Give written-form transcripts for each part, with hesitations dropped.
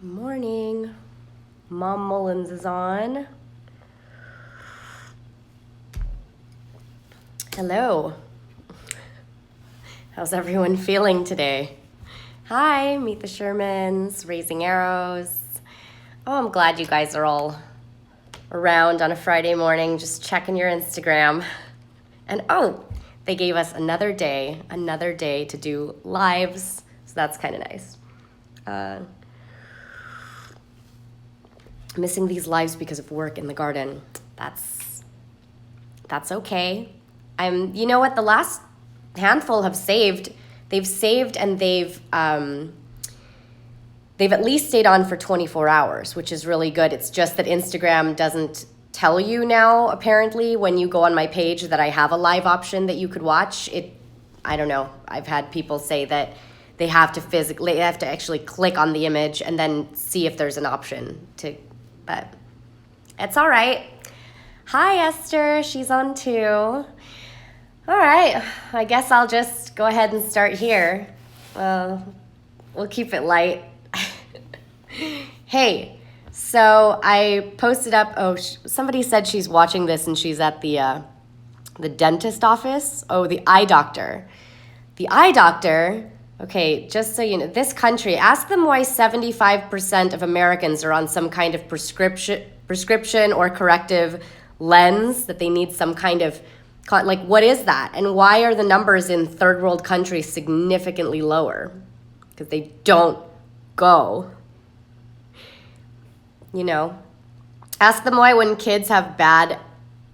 Morning. Mom Mullins is on. Hello. How's everyone feeling today? Hi, meet the Shermans, Raising Arrows. Oh, I'm glad you guys are all around on a Friday morning, just checking your Instagram. And they gave us another day to do lives, so that's kind of nice. Missing these lives because of work in the garden. That's okay. You know what? The last handful have saved. They've saved and they've at least stayed on for 24 hours, which is really good. It's just that Instagram doesn't tell you now, apparently, when you go on my page that I have a live option that you could watch. I don't know. I've had people say that they have to actually click on the image and then see if there's an option to, but it's all right. Hi, Esther. She's on too. All right. I guess I'll just go ahead and start here. We'll keep it light. Hey, so I posted up, somebody said she's watching this and she's at the dentist office. Oh, the eye doctor. The eye doctor, okay, just so you know, this country, ask them why 75% of Americans are on some kind of prescription or corrective lens, that they need some kind of, like, what is that? And why are the numbers in third world countries significantly lower? Because they don't go. You know, ask them why when kids have bad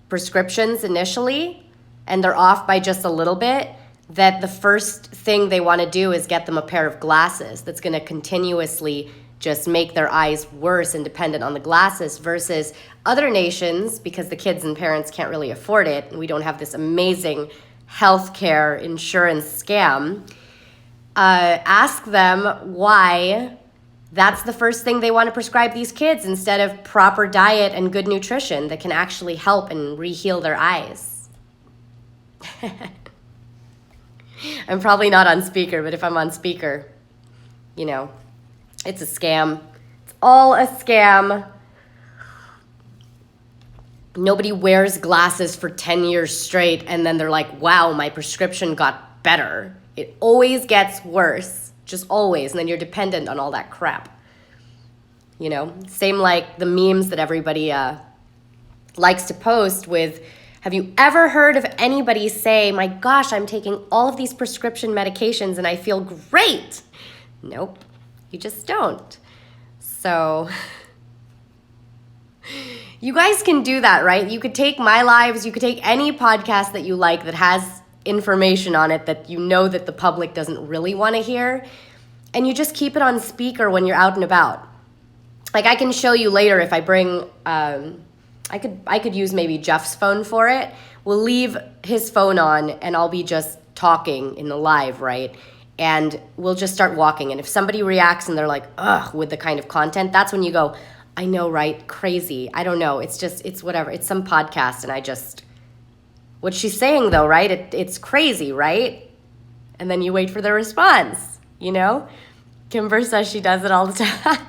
prescriptions initially and they're off by just a little bit, that the first thing they want to do is get them a pair of glasses that's going to continuously just make their eyes worse and dependent on the glasses, versus other nations, because the kids and parents can't really afford it and we don't have this amazing healthcare insurance scam. Ask them why that's the first thing they want to prescribe these kids instead of proper diet and good nutrition that can actually help and re-heal their eyes. I'm probably not on speaker, but if I'm on speaker, you know, it's a scam. It's all a scam. Nobody wears glasses for 10 years straight and then they're like, wow, my prescription got better. It always gets worse, just always. And then you're dependent on all that crap. You know, same like the memes that everybody likes to post with, have you ever heard of anybody say, my gosh, I'm taking all of these prescription medications and I feel great? Nope, you just don't. So you guys can do that, right? You could take my lives, you could take any podcast that you like that has information on it that you know that the public doesn't really want to hear, and you just keep it on speaker when you're out and about. Like, I can show you later if I bring, I could use maybe Jeff's phone for it. We'll leave his phone on and I'll be just talking in the live, right? And we'll just start walking. And if somebody reacts and they're like, ugh, with the kind of content, that's when you go, I know, right? Crazy. I don't know. It's whatever. It's some podcast and what she's saying though, right? It's crazy, right? And then you wait for the response, you know? Kimber says she does it all the time.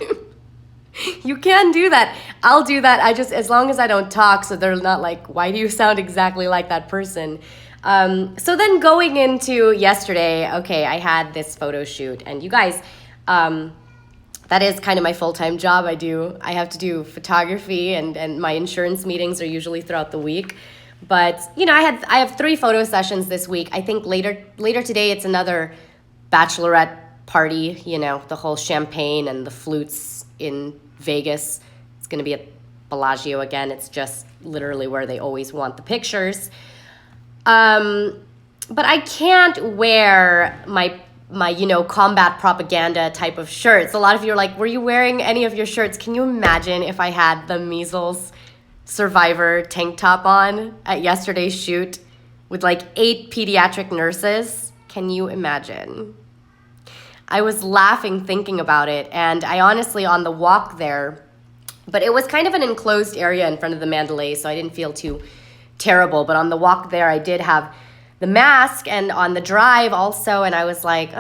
You can do that. I'll do that. As long as I don't talk, so they're not like, why do you sound exactly like that person? So then going into yesterday, okay, I had this photo shoot, and you guys, that is kind of my full-time job. I have to do photography, and my insurance meetings are usually throughout the week. But, you know, I have 3 photo sessions this week. I think later today it's another bachelorette party, you know, the whole champagne and the flutes in Vegas. It's going to be at Bellagio again. It's just literally where they always want the pictures. But I can't wear my you know, combat propaganda type of shirts. A lot of you are like, were you wearing any of your shirts? Can you imagine if I had the measles survivor tank top on at yesterday's shoot with like 8 pediatric nurses? Can you imagine? I was laughing thinking about it, and I honestly, on the walk there, but it was kind of an enclosed area in front of the Mandalay, so I didn't feel too terrible. But on the walk there, I did have the mask, and on the drive also, and I was like,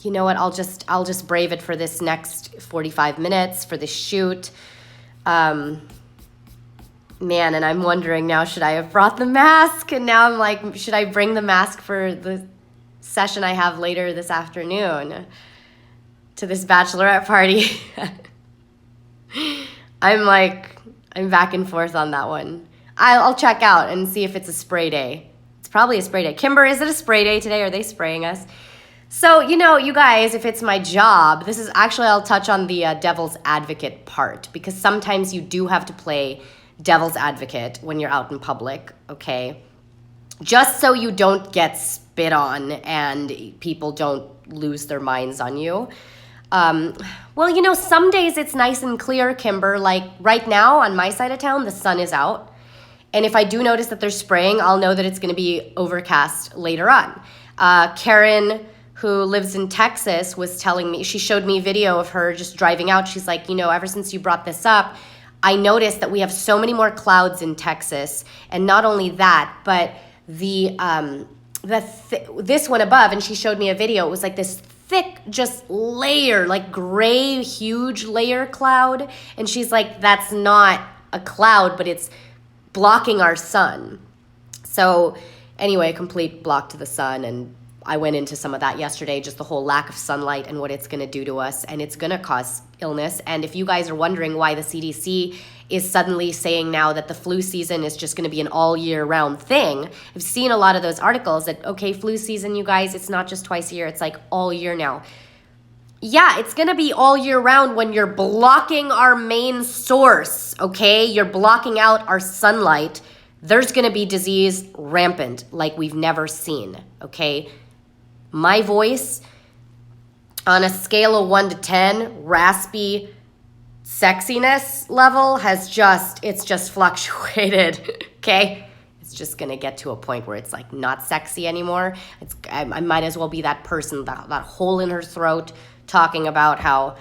you know what, I'll just brave it for this next 45 minutes for the shoot. Man, and I'm wondering now, should I have brought the mask? And now I'm like, should I bring the mask for the session I have later this afternoon to this bachelorette party? I'm back and forth on that one. I'll check out and see if it's a spray day. It's probably a spray day. Kimber, is it a spray day today? Are they spraying us? So, you know, you guys, if it's my job, this is actually, I'll touch on the devil's advocate part, because sometimes you do have to play devil's advocate when you're out in public, okay? Just so you don't get spit on and people don't lose their minds on you. Well, you know, some days it's nice and clear, Kimber. Like right now on my side of town, the sun is out. And if I do notice that they're spraying, I'll know that it's going to be overcast later on. Karen, who lives in Texas, was telling me, she showed me a video of her just driving out. She's like, you know, ever since you brought this up, I noticed that we have so many more clouds in Texas. And not only that, but this one above, and she showed me a video, it was like this thick just layer, like gray, huge layer cloud. And she's like, that's not a cloud, but it's blocking our sun. So anyway, complete block to the sun. And I went into some of that yesterday, just the whole lack of sunlight and what it's going to do to us, and it's going to cause illness. And if you guys are wondering why the CDC is suddenly saying now that the flu season is just going to be an all year round thing, I've seen a lot of those articles that, okay, flu season, you guys, it's not just twice a year, it's like all year now. Yeah, it's going to be all year round when you're blocking our main source, okay? You're blocking out our sunlight. There's going to be disease rampant like we've never seen, okay? My voice, on a scale of 1 to 10, raspy sexiness level it's just fluctuated, okay? It's just going to get to a point where it's like not sexy anymore. I might as well be that person, that hole in her throat, talking about how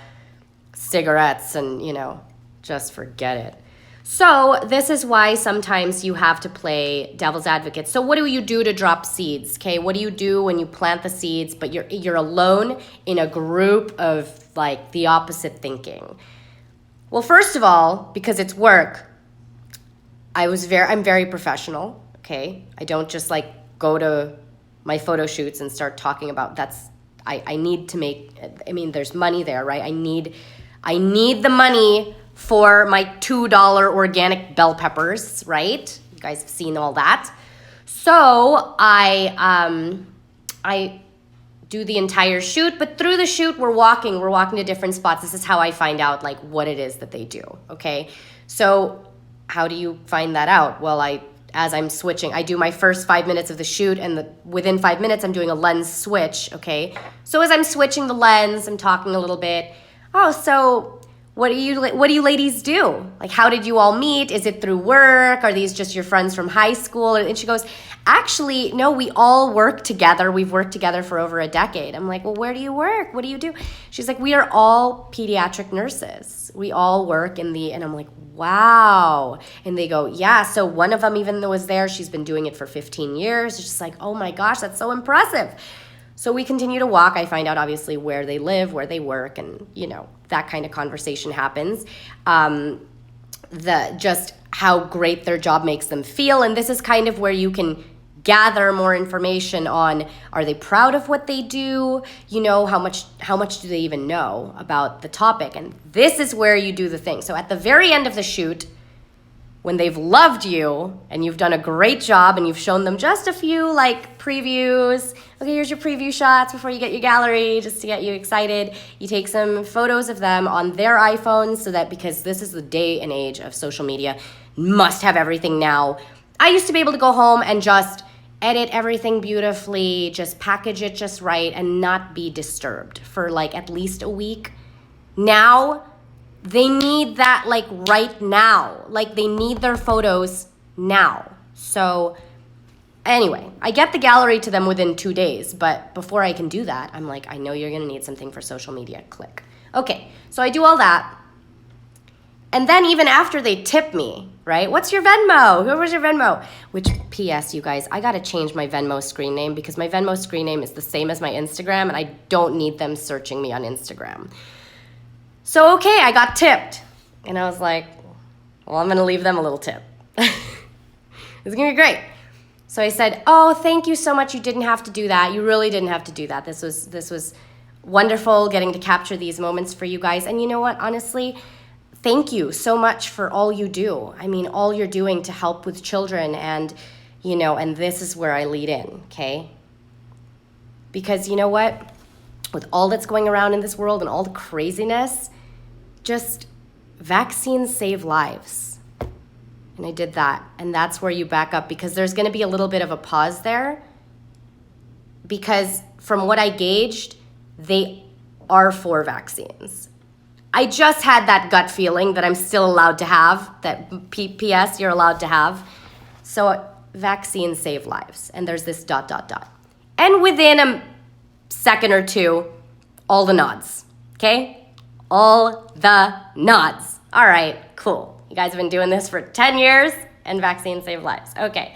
cigarettes and, you know, just forget it. So this is why sometimes you have to play devil's advocate. So what do you do to drop seeds? Okay, what do you do when you plant the seeds, but you're alone in a group of like the opposite thinking? Well, first of all, because it's work, I'm very professional. Okay, I don't just like go to my photo shoots and start talking about I need to make. I mean, there's money there, right? I need the money for my $2 organic bell peppers, right? You guys have seen all that. So I do the entire shoot, but through the shoot, we're walking to different spots. This is how I find out like what it is that they do, okay? So how do you find that out? Well, as I'm switching, I do my first 5 minutes of the shoot, and within 5 minutes, I'm doing a lens switch, okay? So as I'm switching the lens, I'm talking a little bit. Oh, so what do you ladies do? Like, how did you all meet? Is it through work? Are these just your friends from high school? And she goes, actually, no, we all work together. We've worked together for over a decade. I'm like, well, where do you work? What do you do? She's like, we are all pediatric nurses. We all work and I'm like, wow. And they go, yeah. So one of them even was there. She's been doing it for 15 years. It's just like, oh my gosh, that's so impressive. So we continue to walk. I find out obviously where they live, where they work, and you know, that kind of conversation happens. Just how great their job makes them feel. And this is kind of where you can gather more information on, are they proud of what they do? You know, how much do they even know about the topic? And this is where you do the thing. So at the very end of the shoot, when they've loved you and you've done a great job and you've shown them just a few like previews. Okay, here's your preview shots before you get your gallery, just to get you excited. You take some photos of them on their iPhones, so that, because this is the day and age of social media, must have everything now. I used to be able to go home and just edit everything beautifully, just package it just right and not be disturbed for like at least a week. Now, they need that like right now. Like they need their photos now. So anyway, I get the gallery to them within 2 days, but before I can do that, I'm like, I know you're gonna need something for social media, click. Okay, so I do all that. And then even after they tip me, right? What's your Venmo? Who was your Venmo? Which, P.S., you guys, I got to change my Venmo screen name because my Venmo screen name is the same as my Instagram, and I don't need them searching me on Instagram. So, okay, I got tipped. And I was like, well, I'm going to leave them a little tip. It's going to be great. So I said, oh, thank you so much. You didn't have to do that. You really didn't have to do that. This was wonderful getting to capture these moments for you guys. And you know what? Honestly, thank you so much for all you do. I mean, all you're doing to help with children. And, you know, and this is where I lead in, okay? Because you know what? With all that's going around in this world and all the craziness, just vaccines save lives. And I did that. And that's where you back up, because there's going to be a little bit of a pause there. Because from what I gauged, they are for vaccines. I just had that gut feeling that I'm still allowed to have, that PS you're allowed to have. So vaccines save lives. And there's this ... And within a second or two, all the nods. Okay? All the nods. All right, cool. You guys have been doing this for 10 years and vaccines save lives. Okay.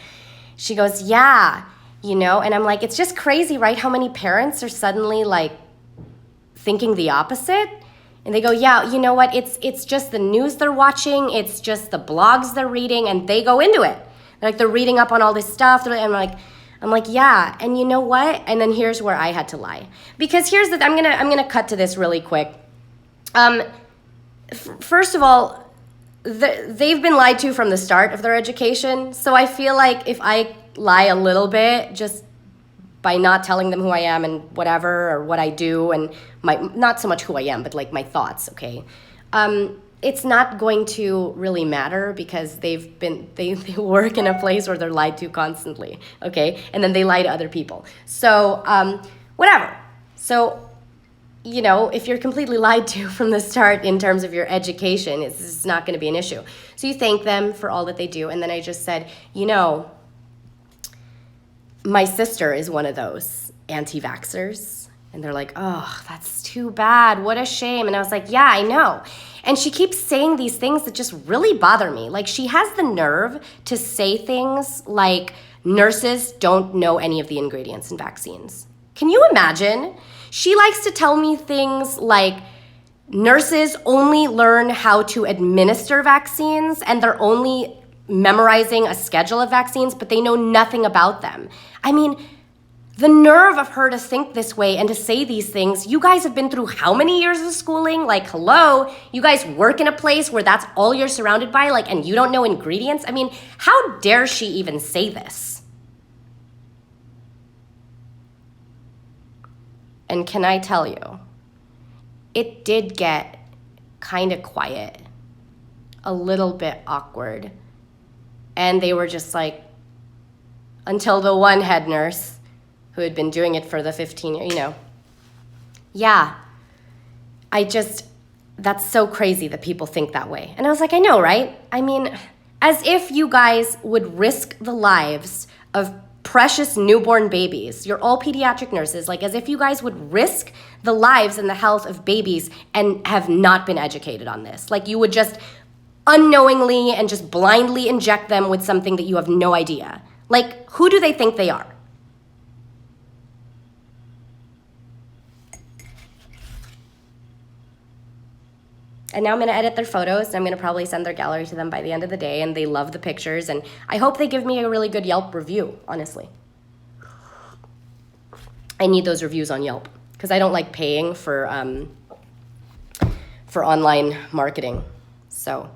She goes, yeah, you know, and I'm like, it's just crazy, right? How many parents are suddenly like thinking the opposite? And they go, yeah, you know what? It's just the news they're watching. It's just the blogs they're reading, and they go into it. They're reading up on all this stuff. I'm like, yeah. And you know what? And then here's where I had to lie, because here's the, I'm gonna cut to this really quick. First of all, they've been lied to from the start of their education. So I feel like if I lie a little bit, just by not telling them who I am and whatever, or what I do, and not so much who I am, but like my thoughts, okay? It's not going to really matter, because they work in a place where they're lied to constantly, okay? And then they lie to other people. So whatever. So, you know, if you're completely lied to from the start in terms of your education, it's not going to be an issue. So you thank them for all that they do. And then I just said, you know, my sister is one of those anti-vaxxers. And they're like, oh, that's too bad. What a shame. And I was like, yeah, I know. And she keeps saying these things that just really bother me. Like, she has the nerve to say things like nurses don't know any of the ingredients in vaccines. Can you imagine? She likes to tell me things like nurses only learn how to administer vaccines, and they're only memorizing a schedule of vaccines, but they know nothing about them. I mean, the nerve of her to think this way and to say these things. You guys have been through how many years of schooling? Like, hello, you guys work in a place where that's all you're surrounded by, like, and you don't know ingredients? I mean, how dare she even say this? And can I tell you, it did get kind of quiet, a little bit awkward. And they were just like, until the one head nurse who had been doing it for the 15 years, you know. Yeah, that's so crazy that people think that way. And I was like, I know, right? I mean, as if you guys would risk the lives of precious newborn babies. You're all pediatric nurses, like as if you guys would risk the lives and the health of babies and have not been educated on this. Like, you would just unknowingly and just blindly inject them with something that you have no idea. Like, who do they think they are? And now I'm going to edit their photos, and I'm going to probably send their gallery to them by the end of the day, and they love the pictures, and I hope they give me a really good Yelp review, honestly. I need those reviews on Yelp, because I don't like paying for online marketing. So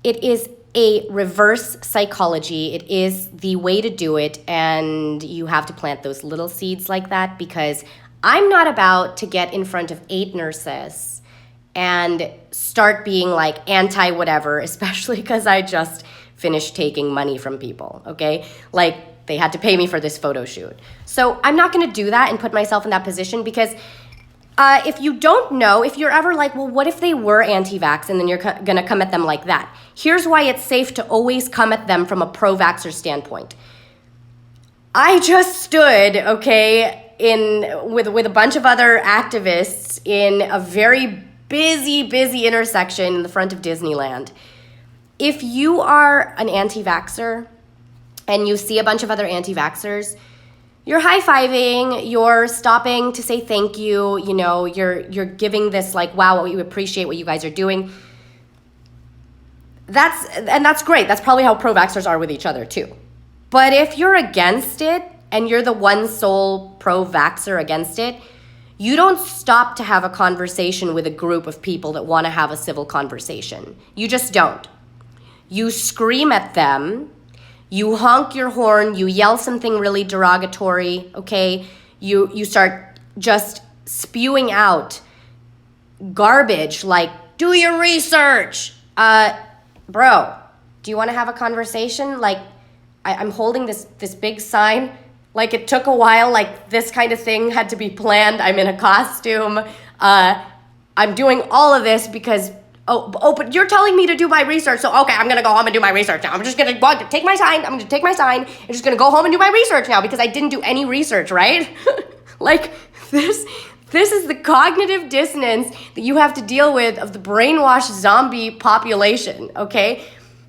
it is a reverse psychology. It is the way to do it, and you have to plant those little seeds like that, because I'm not about to get in front of 8 nurses and start being like anti-whatever, especially because I just finished taking money from people, okay? Like, they had to pay me for this photo shoot. So I'm not gonna do that and put myself in that position, because if you don't know, if you're ever like, well, what if they were anti-vax, and then you're gonna come at them like that? Here's why it's safe to always come at them from a pro-vaxxer standpoint. I just stood, okay, with a bunch of other activists in a very busy intersection in the front of Disneyland. if you are an anti-vaxxer and you see a bunch of other anti-vaxxers, you're high-fiving, you're stopping to say thank you, you know, you're giving this like, wow, we appreciate what you guys are doing. That's great. That's probably how pro-vaxxers are with each other too. But if you're against it and you're the one sole pro-vaxxer against it, you don't stop to have a conversation with a group of people that want to have a civil conversation. You just don't. You scream at them, you honk your horn, you yell something really derogatory, okay? You start just spewing out garbage like, do your research. Bro, do you want to have a conversation? Like, I'm holding this big sign. Like, it took a while. Like, this kind of thing had to be planned. I'm in a costume. I'm doing all of this because, but you're telling me to do my research. So, okay, I'm going to go home and do my research now. I'm just going to take my sign. I'm going to take my sign. I'm just going to go home and do my research now because I didn't do any research, right? Like, this is the cognitive dissonance that you have to deal with of the brainwashed zombie population, okay?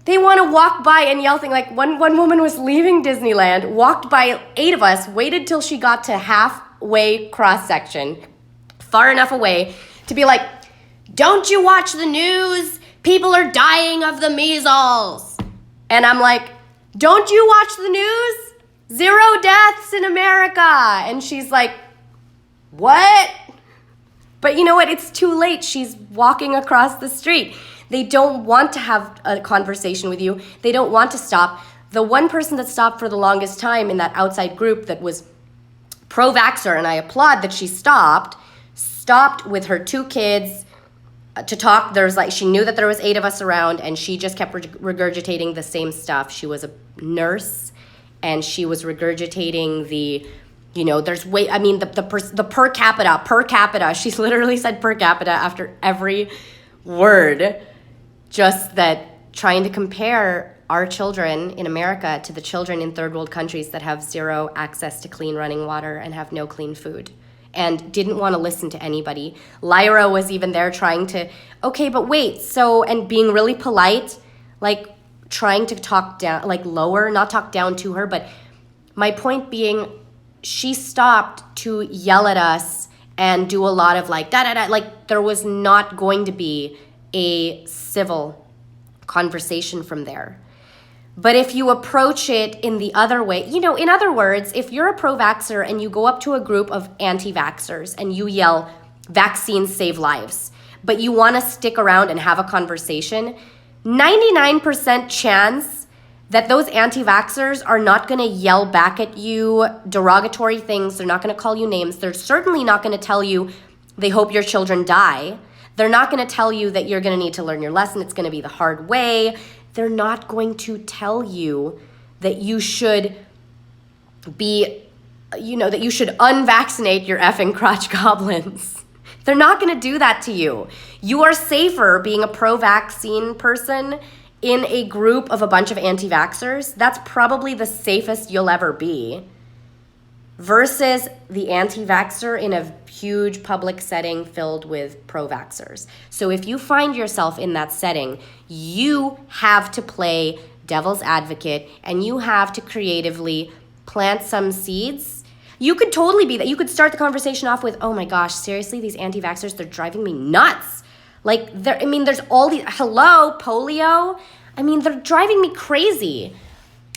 They want to walk by and yell things like one woman was leaving Disneyland, walked by 8 of us, waited till she got to halfway cross section, far enough away to be like, don't you watch the news? People are dying of the measles. And I'm like, don't you watch the news? 0 deaths in America. And she's like, what? But you know what? It's too late. She's walking across the street. They don't want to have a conversation with you. They don't want to stop. The one person that stopped for the longest time in that outside group that was pro-vaxxer, and I applaud that she stopped with her 2 kids to talk. There's like, she knew that there was 8 of us around, and she just kept regurgitating the same stuff. She was a nurse, and she was regurgitating the, you know, there's way, I mean, the per capita. She's literally said per capita after every word. Just that trying to compare our children in America to the children in third world countries that have 0 access to clean running water and have no clean food, and didn't want to listen to anybody. Lyra was even there trying to, okay, but wait, so, and being really polite, like trying to talk down, like lower, not talk down to her, but my point being, she stopped to yell at us and do a lot of like, da-da-da, like there was not going to be a civil conversation from there. But if you approach it in the other way, you know, in other words, if you're a pro-vaxxer and you go up to a group of anti-vaxxers and you yell, vaccines save lives, but you want to stick around and have a conversation, 99% chance that those anti-vaxxers are not going to yell back at you derogatory things. They're not going to call you names. They're certainly not going to tell you they hope your children die. They're not going to tell you that you're going to need to learn your lesson. It's going to be the hard way. They're not going to tell you that you should be, you know, that you should unvaccinate your effing crotch goblins. They're not going to do that to you. You are safer being a pro-vaccine person in a group of a bunch of anti-vaxxers. That's probably the safest you'll ever be, versus the anti-vaxxer in a huge public setting filled with pro-vaxxers. So if you find yourself in that setting, you have to play devil's advocate and you have to creatively plant some seeds. You could totally be that. You could start the conversation off with, oh my gosh, seriously, these anti-vaxxers, they're driving me nuts. Like, I mean, there's all these, hello, polio. I mean, they're driving me crazy.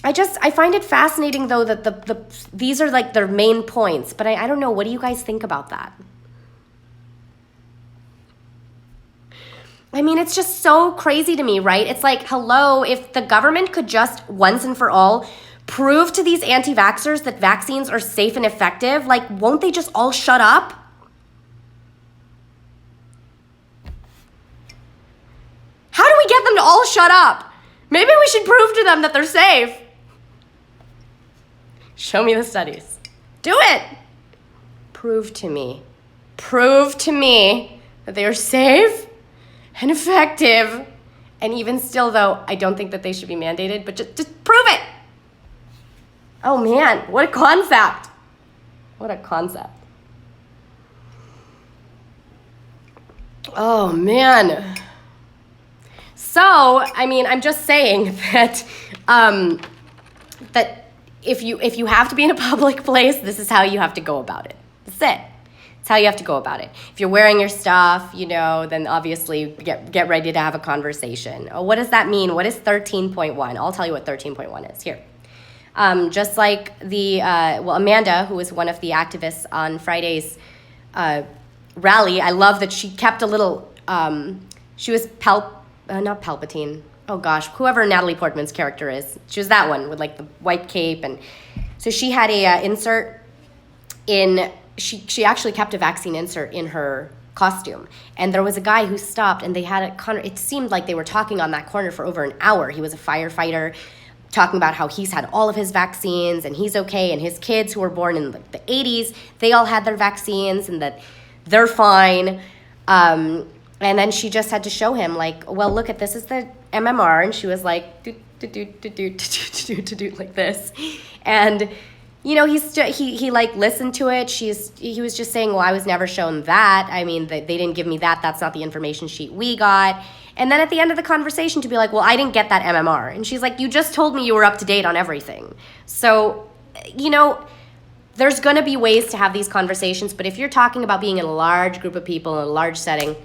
I find it fascinating, though, that these are like their main points. But I don't know. What do you guys think about that? I mean, it's just so crazy to me, right? It's like, hello, if the government could just once and for all prove to these anti-vaxxers that vaccines are safe and effective, like, won't they just all shut up? How do we get them to all shut up? Maybe we should prove to them that they're safe. Show me the studies. Do it. Prove to me that they are safe and effective. And even still, though, I don't think that they should be mandated, but just prove it. Oh man, what a concept. What a concept. Oh man. So, I mean, I'm just saying that that if you have to be in a public place, this is how you have to go about it. That's it. It's how you have to go about it. If you're wearing your stuff, then obviously get ready to have a conversation. Oh, what does that mean? What is 13.1? I'll tell you what 13.1 is here. Just like Amanda, who was one of the activists on Friday's rally, I love that she kept a little, she was not Palpatine. Oh gosh, whoever Natalie Portman's character is. She was that one with like the white cape. And so she had a insert in, she actually kept a vaccine insert in her costume. And there was a guy who stopped and they had it seemed like they were talking on that corner for over an hour. He was a firefighter talking about how he's had all of his vaccines and he's okay. And his kids who were born in the 80s, they all had their vaccines and that they're fine. And then she just had to show him like, well, look at this is the MMR. And she was like, do like this. And he like listened to it. He was just saying, well, I was never shown that. I mean, they didn't give me that. That's not the information sheet we got. And then at the end of the conversation to be like, well, I didn't get that MMR. And she's like, you just told me you were up to date on everything. So, there's going to be ways to have these conversations. But if you're talking about being in a large group of people in a large setting,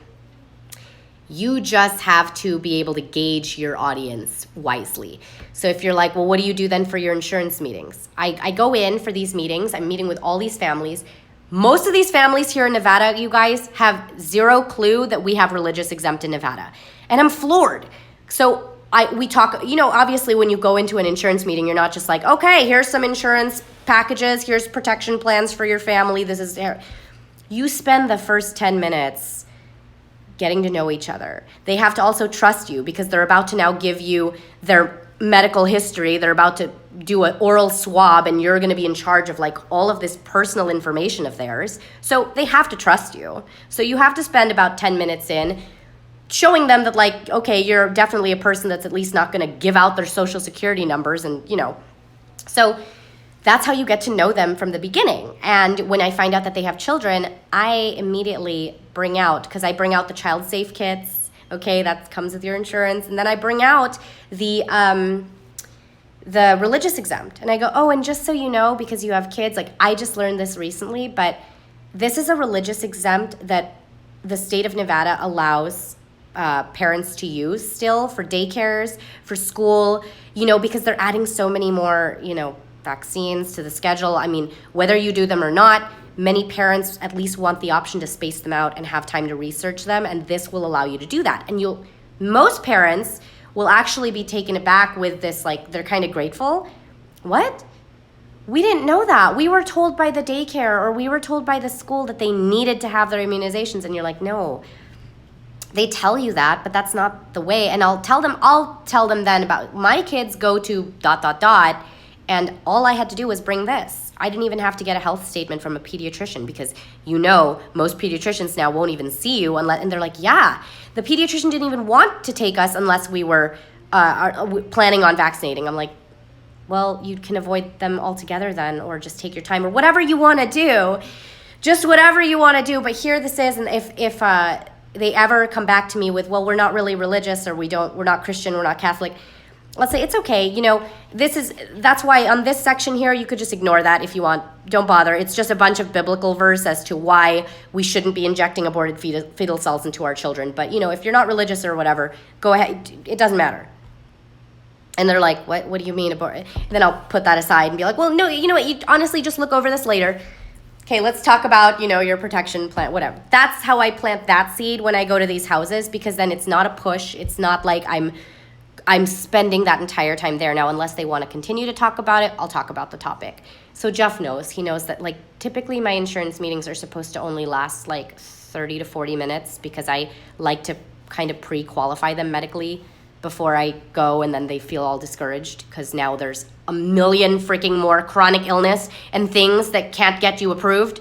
you just have to be able to gauge your audience wisely. So if you're like, well, what do you do then for your insurance meetings? I go in for these meetings. I'm meeting with all these families. Most of these families here in Nevada, you guys, have zero clue that we have religious exempt in Nevada. And I'm floored. So we talk, obviously when you go into an insurance meeting, you're not just like, okay, here's some insurance packages. Here's protection plans for your family. You spend the first 10 minutes getting to know each other. They have to also trust you because they're about to now give you their medical history. They're about to do an oral swab and you're going to be in charge of like all of this personal information of theirs. So they have to trust you. So you have to spend about 10 minutes in showing them that like, okay, you're definitely a person that's at least not going to give out their social security numbers and, So that's how you get to know them from the beginning. And when I find out that they have children, I immediately bring out the child safe kits. Okay, that comes with your insurance. And then I bring out the religious exempt. And I go, oh, and just so you know, because you have kids, like I just learned this recently, but this is a religious exempt that the state of Nevada allows parents to use still for daycares, for school, because they're adding so many more, vaccines to the schedule. I mean, whether you do them or not, many parents at least want the option to space them out and have time to research them, and this will allow you to do that. And most parents will actually be taken aback with this, like, they're kind of grateful. What? We didn't know that. We were told by the daycare or we were told by the school that they needed to have their immunizations, and you're like, no. They tell you that, but that's not the way. And I'll tell them then about my kids go to ... And all I had to do was bring this. I didn't even have to get a health statement from a pediatrician because most pediatricians now won't even see you and they're like, yeah, the pediatrician didn't even want to take us unless we were planning on vaccinating. I'm like, well, you can avoid them altogether then, or just take your time, or whatever you want to do. Just whatever you want to do. But here this is, and if they ever come back to me with, well, we're not really religious, or we're not Christian, we're not Catholic, let's say it's okay. That's why on this section here, you could just ignore that if you want. Don't bother. It's just a bunch of biblical verse as to why we shouldn't be injecting aborted fetal cells into our children. But, if you're not religious or whatever, go ahead. It doesn't matter. And they're like, what do you mean abort? And then I'll put that aside and be like, well, no, you know what? You honestly just look over this later. Okay, let's talk about, your protection plan, whatever. That's how I plant that seed when I go to these houses, because then it's not a push. It's not like I'm spending that entire time there. Now, unless they want to continue to talk about it, I'll talk about the topic. So Jeff knows. He knows that, like, typically my insurance meetings are supposed to only last, like, 30 to 40 minutes because I like to kind of pre-qualify them medically before I go, and then they feel all discouraged because now there's a million freaking more chronic illness and things that can't get you approved.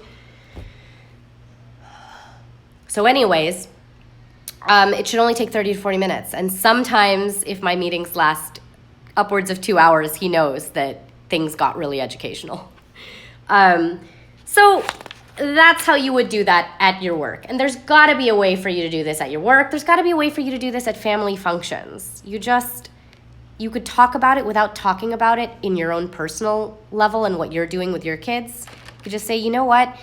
So anyways, it should only take 30 to 40 minutes. And sometimes if my meetings last upwards of 2 hours, he knows that things got really educational. So that's how you would do that at your work. And there's got to be a way for you to do this at your work. There's got to be a way for you to do this at family functions. You could talk about it without talking about it in your own personal level and what you're doing with your kids. You could just say, you know what?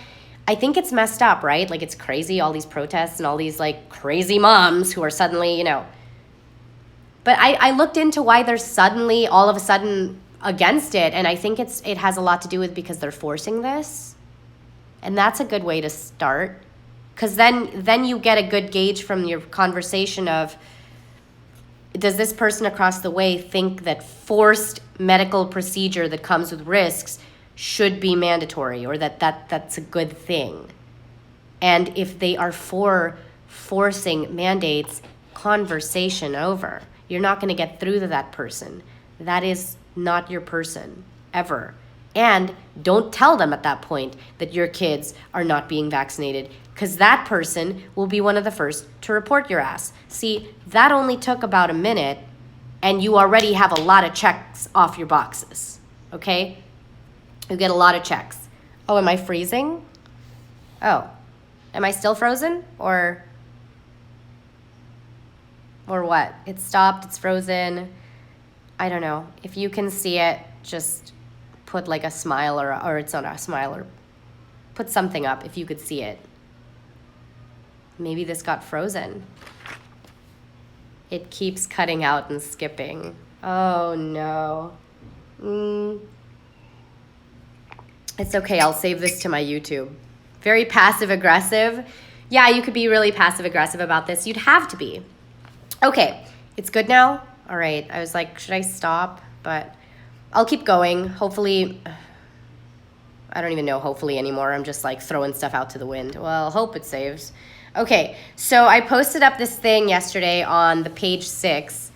I think it's messed up, right? Like, it's crazy, all these protests and all these, like, crazy moms who are suddenly, But I looked into why they're suddenly, all of a sudden, against it. And I think it has a lot to do with because they're forcing this. And that's a good way to start. Because then you get a good gauge from your conversation of, does this person across the way think that forced medical procedure that comes with risks should be mandatory, or that's a good thing? And if they are for forcing mandates, conversation over. You're not going to get through to that person. That is not your person, ever. And don't tell them at that point that your kids are not being vaccinated, because that person will be one of the first to report your ass. See, that only took about a minute, and you already have a lot of checks off your boxes, okay? You get a lot of checks. Oh, am I freezing? Oh, am I still frozen? Or what? It stopped, it's frozen. I don't know. If you can see it, just put like a smile or it's not a smile, or put something up if you could see it. Maybe this got frozen. It keeps cutting out and skipping. Oh no. It's okay, I'll save this to my YouTube. Very passive aggressive. Yeah, you could be really passive aggressive about this. You'd have to be. Okay, it's good now? All right, I was like, should I stop? But I'll keep going. Hopefully, I don't even know hopefully anymore. I'm just like throwing stuff out to the wind. Well, hope it saves. Okay, so I posted up this thing yesterday on the page 6.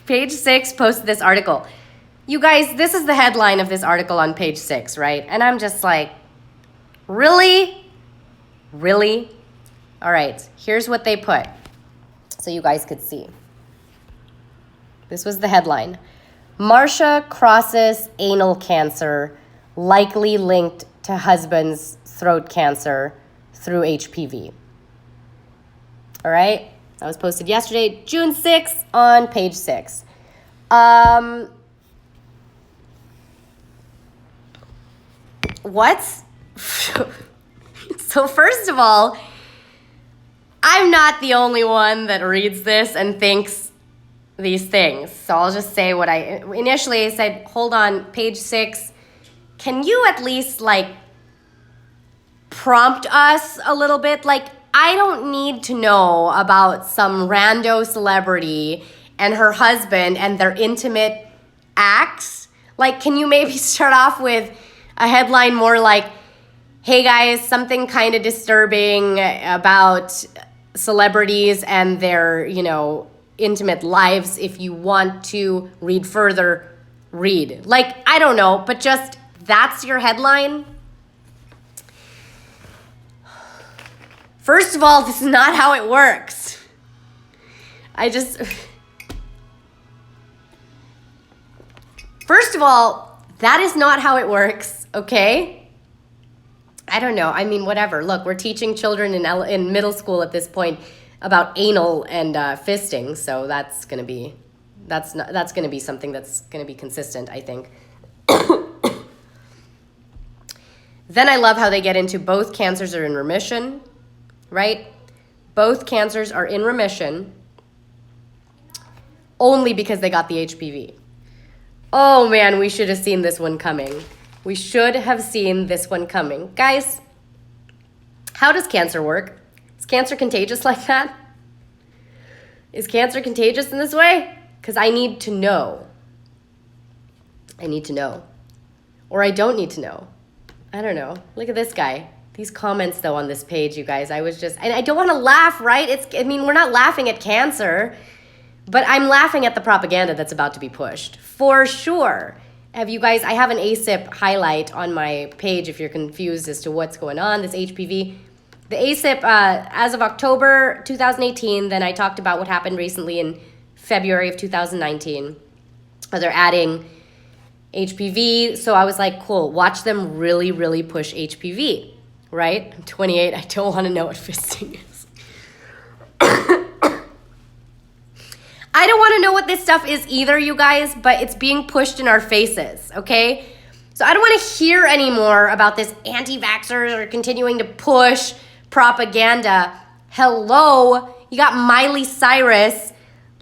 Page 6 posted this article. You guys, this is the headline of this article on page 6, right? And I'm just like, really? Really? All right, here's what they put so you guys could see. This was the headline. Marsha crosses anal cancer, likely linked to husband's throat cancer through HPV. All right? That was posted yesterday, June 6th, on page 6. What? So first of all, I'm not the only one that reads this and thinks these things. So I'll just say what I initially said. Hold on, page 6. Can you at least like prompt us a little bit? Like, I don't need to know about some rando celebrity and her husband and their intimate acts. Like, can you maybe start off with a headline more like, hey guys, something kind of disturbing about celebrities and their, intimate lives. If you want to read further, read. Like, I don't know, but just that's your headline. First of all, this is not how it works. First of all, that is not how it works, okay? I don't know. I mean, whatever. Look, we're teaching children in middle school at this point about anal and fisting, so that's gonna be something that's gonna be consistent, I think. Then I love how they get into both cancers are in remission, right? Both cancers are in remission only because they got the HPV. Oh man, we should have seen this one coming. We should have seen this one coming. Guys, how does cancer work? Is cancer contagious like that? Is cancer contagious in this way? Because I need to know. I need to know. Or I don't need to know. I don't know. Look at this guy. These comments, though, on this page, you guys, and I don't want to laugh, right? We're not laughing at cancer, but I'm laughing at the propaganda that's about to be pushed. For sure. I have an ASIP highlight on my page if you're confused as to what's going on, this HPV. The ASIP, as of October 2018, then I talked about what happened recently in February of 2019. They're adding HPV, so I was like, cool, watch them really, really push HPV. right? I'm 28. I don't want to know what fisting is. I don't want to know what this stuff is either, you guys, but it's being pushed in our faces, okay? So I don't want to hear anymore about this anti-vaxxers are continuing to push propaganda. Hello, you got Miley Cyrus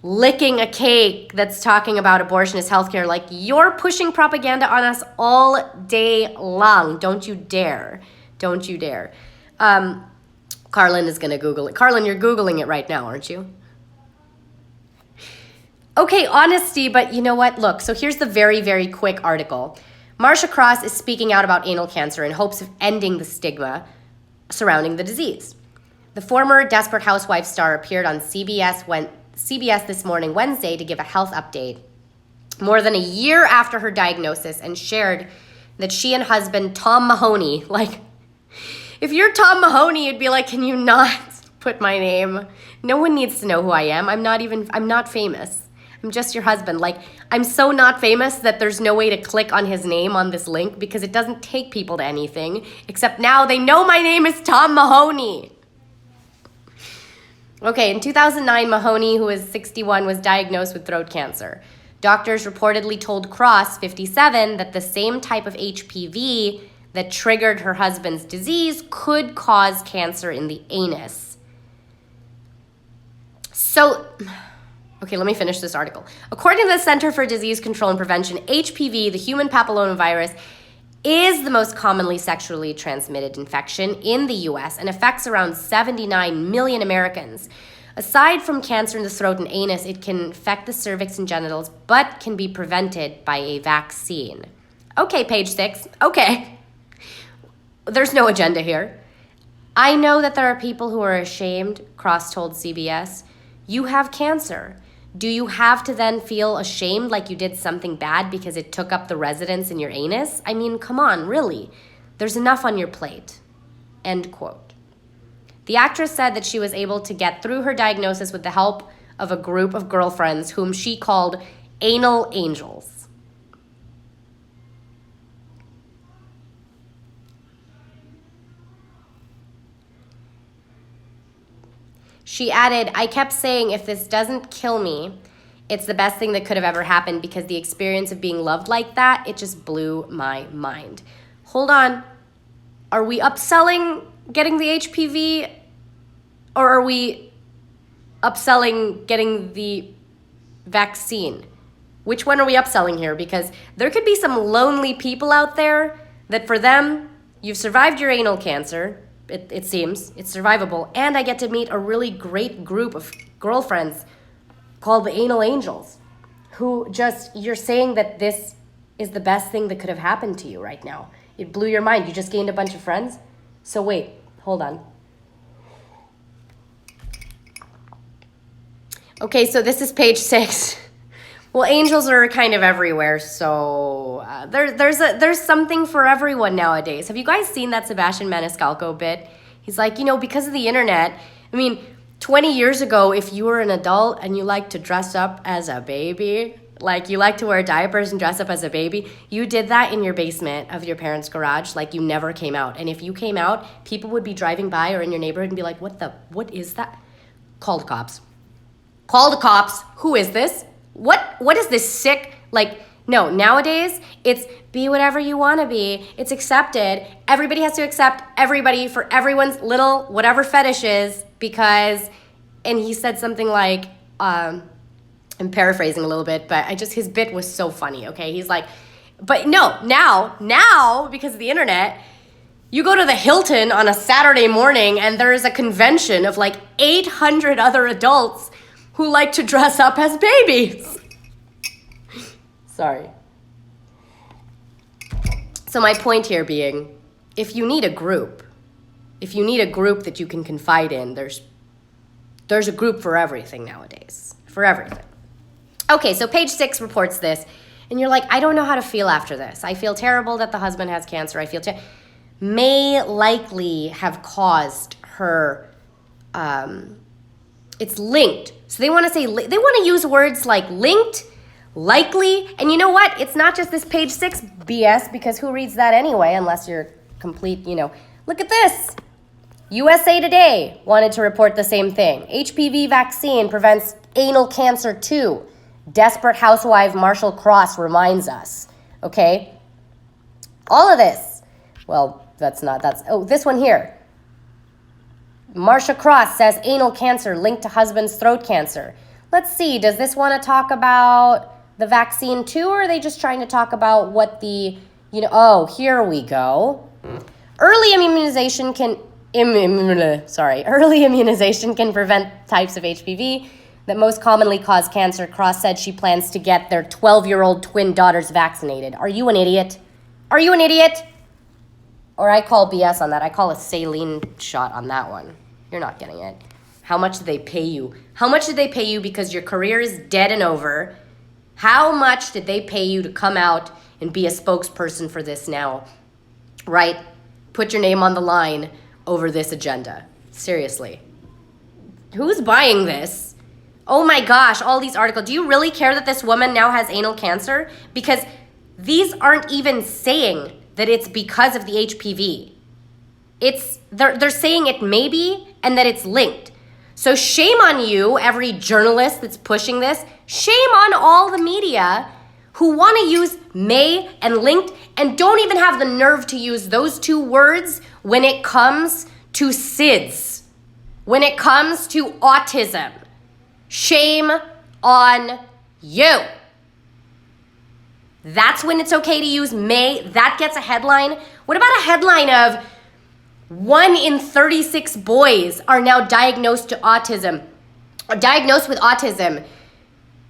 licking a cake that's talking about abortion is healthcare. Like, you're pushing propaganda on us all day long. Don't you dare. Don't you dare. Carlin is going to Google it. Carlin, you're Googling it right now, aren't you? Okay, honesty, but you know what? Look, so here's the very, very quick article. Marsha Cross is speaking out about anal cancer in hopes of ending the stigma surrounding the disease. The former Desperate Housewives star appeared on CBS this morning, Wednesday, to give a health update more than a year after her diagnosis, and shared that she and husband Tom Mahoney, like, if you're Tom Mahoney, you'd be like, can you not put my name? No one needs to know who I am. I'm not famous. I'm just your husband. Like, I'm so not famous that there's no way to click on his name on this link because it doesn't take people to anything, except now they know my name is Tom Mahoney. Okay, in 2009, Mahoney, who is 61, was diagnosed with throat cancer. Doctors reportedly told Cross, 57, that the same type of HPV that triggered her husband's disease could cause cancer in the anus. So, okay, let me finish this article. According to the Center for Disease Control and Prevention, HPV, the human papillomavirus, is the most commonly sexually transmitted infection in the U.S. and affects around 79 million Americans. Aside from cancer in the throat and anus, it can infect the cervix and genitals, but can be prevented by a vaccine. Okay, page 6. Okay. There's no agenda here. I know that there are people who are ashamed, Cross told CBS. You have cancer. Do you have to then feel ashamed like you did something bad because it took up the residence in your anus? I mean, come on, really. There's enough on your plate. End quote. The actress said that she was able to get through her diagnosis with the help of a group of girlfriends whom she called anal angels. She added, I kept saying, if this doesn't kill me, it's the best thing that could have ever happened because the experience of being loved like that, it just blew my mind. Hold on. Are we upselling getting the HPV, or are we upselling getting the vaccine? Which one are we upselling here? Because there could be some lonely people out there that for them, you've survived your anal cancer. It seems it's survivable, and I get to meet a really great group of girlfriends called the Anal Angels, who just, you're saying that this is the best thing that could have happened to you right now. It blew your mind. You just gained a bunch of friends. So wait, hold on. Okay, so this is page 6. Well, angels are kind of everywhere, so there's something for everyone nowadays. Have you guys seen that Sebastian Maniscalco bit? He's like, because of the internet, 20 years ago, if you were an adult and you like to dress up as a baby, like you like to wear diapers and dress up as a baby, you did that in your basement of your parents' garage, like you never came out. And if you came out, people would be driving by or in your neighborhood and be like, what is that? Call the cops. Call the cops. Who is this? What is this sick, no, nowadays, it's be whatever you want to be. It's accepted. Everybody has to accept everybody for everyone's little whatever fetishes because, and he said something like, I'm paraphrasing a little bit, but his bit was so funny, okay? He's like, but no, now, because of the internet, you go to the Hilton on a Saturday morning and there is a convention of 800 other adults who like to dress up as babies. Sorry. So my point here being, if you need a group that you can confide in, there's a group for everything nowadays. For everything. Okay, so page 6 reports this, and you're like, I don't know how to feel after this. I feel terrible that the husband has cancer. May likely have caused her, it's linked. So they want to use words like linked, likely, and you know what? It's not just this page 6 BS, because who reads that anyway, unless you're complete, look at this. USA Today wanted to report the same thing. HPV vaccine prevents anal cancer too. Desperate housewife Marshall Cross reminds us. Okay? All of this. Well, this one here. Marsha Cross says anal cancer linked to husband's throat cancer. Let's see, does this want to talk about the vaccine too, or are they just trying to talk about what the, here we go. Early immunization can prevent types of HPV that most commonly cause cancer. Cross said she plans to get their 12-year-old twin daughters vaccinated. Are you an idiot? Are you an idiot? Or I call BS on that. I call a saline shot on that one. You're not getting it. How much did they pay you? How much did they pay you because your career is dead and over? How much did they pay you to come out and be a spokesperson for this now? Right? Put your name on the line over this agenda. Seriously. Who's buying this? Oh my gosh, all these articles. Do you really care that this woman now has anal cancer? Because these aren't even saying that it's because of the HPV. They're saying it may be and that it's linked. So shame on you, every journalist that's pushing this. Shame on all the media who want to use may and linked and don't even have the nerve to use those two words when it comes to SIDS, when it comes to autism. Shame on you. That's when it's okay to use may. That gets a headline. What about a headline of 1 in 36 boys are now diagnosed with autism?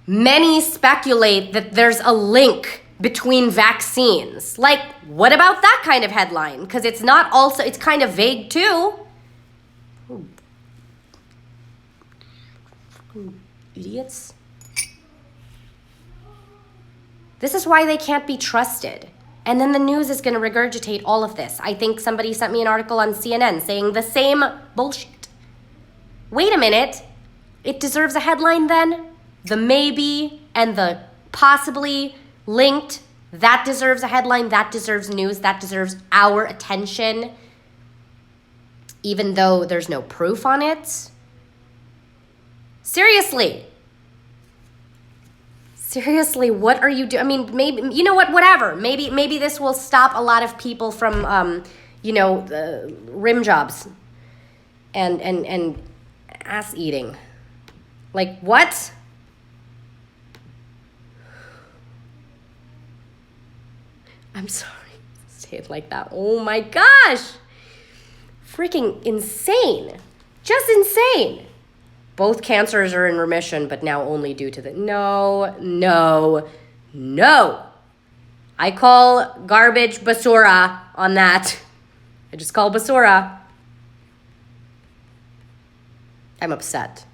Many speculate that there's a link between vaccines. Like, what about that kind of headline? Because it's kind of vague too. Idiots. This is why they can't be trusted. And then the news is going to regurgitate all of this. I think somebody sent me an article on CNN saying the same bullshit. Wait a minute. It deserves a headline then? The maybe and the possibly linked, that deserves a headline, that deserves news, that deserves our attention, even though there's no proof on it. Seriously, what are you doing? I mean, maybe, you know what, whatever. Maybe this will stop a lot of people from, rim jobs and ass eating. Like, what? I'm sorry, say it like that. Oh my gosh. Freaking insane. Just insane. Both cancers are in remission, but now only due to the... No. I call garbage basura on that. I just call basura. I'm upset.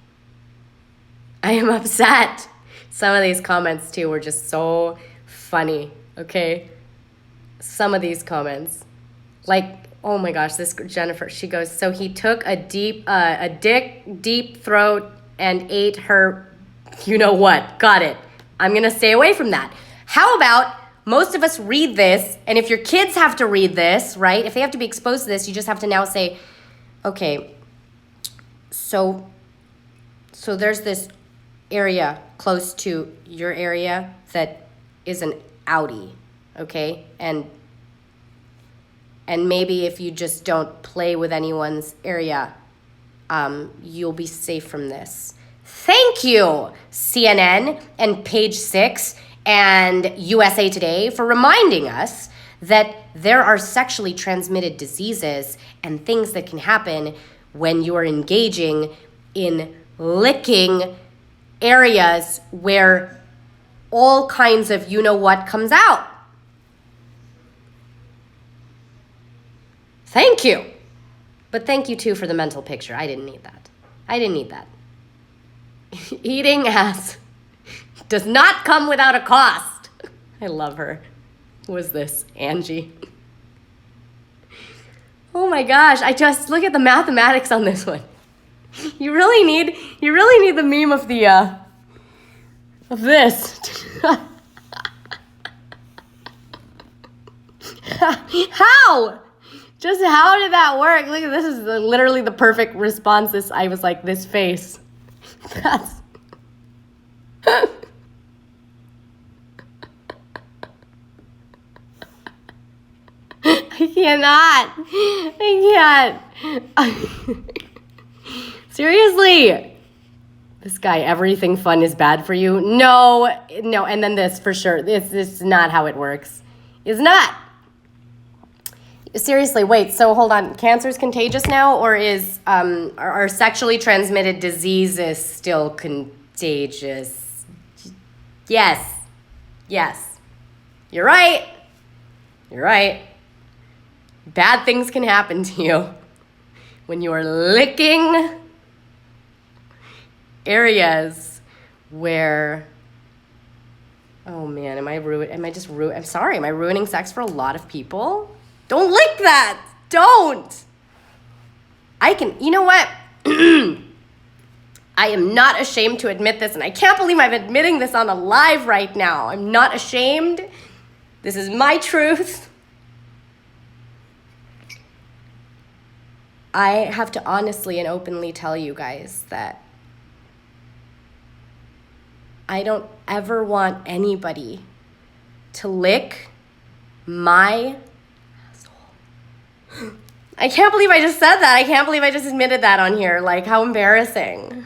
I am upset. Some of these comments, too, were just so funny, okay? Some of these comments. Like, oh my gosh, this Jennifer, she goes, so he took a deep throat and ate her, you know what, got it. I'm going to stay away from that. How about most of us read this, and if your kids have to read this, right, if they have to be exposed to this, you just have to now say, okay, so there's this area close to your area that is an outie, okay, and maybe if you just don't play with anyone's area, you'll be safe from this. Thank you, CNN and Page 6 and USA Today, for reminding us that there are sexually transmitted diseases and things that can happen when you are engaging in licking areas where all kinds of you-know-what comes out. Thank you. But thank you, too, for the mental picture. I didn't need that. Eating ass does not come without a cost. I love her. Who is this? Angie. Oh my gosh, I just look at the mathematics on this one. You really need the meme of the of this. How? Just how did that work? Look, this is literally the perfect response. I was like, this face. That's... I cannot. I can't. Seriously. This guy, everything fun is bad for you. No. And then this for sure. This is not how it works. It's not. Seriously, wait. So hold on. Cancer's contagious now, or are sexually transmitted diseases still contagious? Yes. You're right. Bad things can happen to you when you are licking areas where, oh man, am I ruining sex for a lot of people? Don't lick that. Don't. You know what? I am not ashamed to admit this, and I can't believe I'm admitting this on a live right now. I'm not ashamed. This is my truth. I have to honestly and openly tell you guys that I don't ever want anybody to lick my asshole. I can't believe I just said that. I can't believe I just admitted that on here. Like, how embarrassing.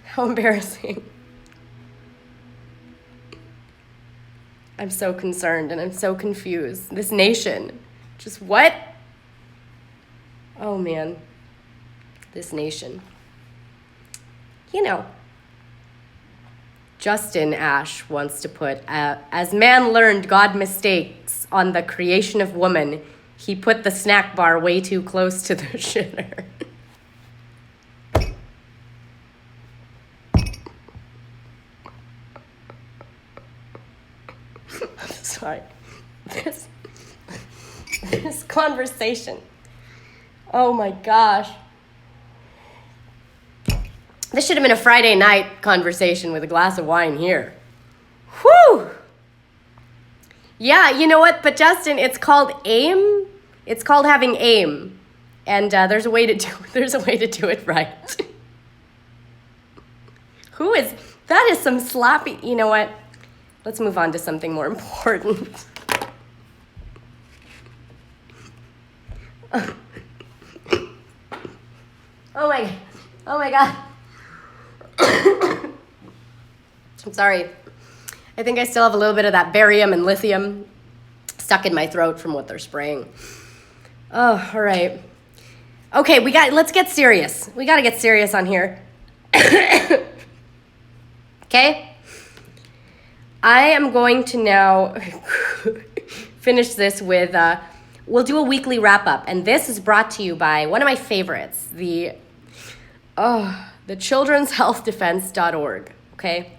How embarrassing. I'm so concerned and I'm so confused. This nation. Just what? Oh, man. This nation. You know. Justin Ash wants to put, as man learned God mistakes on the creation of woman, he put the snack bar way too close to the shitter. I'm sorry. This conversation. Oh my gosh. This should have been a Friday night conversation with a glass of wine here. Whew! Yeah, you know what? But Justin, it's called aim. It's called having aim. And there's a way to do it right. That is some sloppy, you know what? Let's move on to something more important. Oh my God. I'm sorry. I think I still have a little bit of that barium and lithium stuck in my throat from what they're spraying. Oh, all right. Okay, let's get serious. We got to get serious on here. Okay? I am going to now finish this with, we'll do a weekly wrap-up. And this is brought to you by one of my favorites, the children'shealthdefense.org, okay?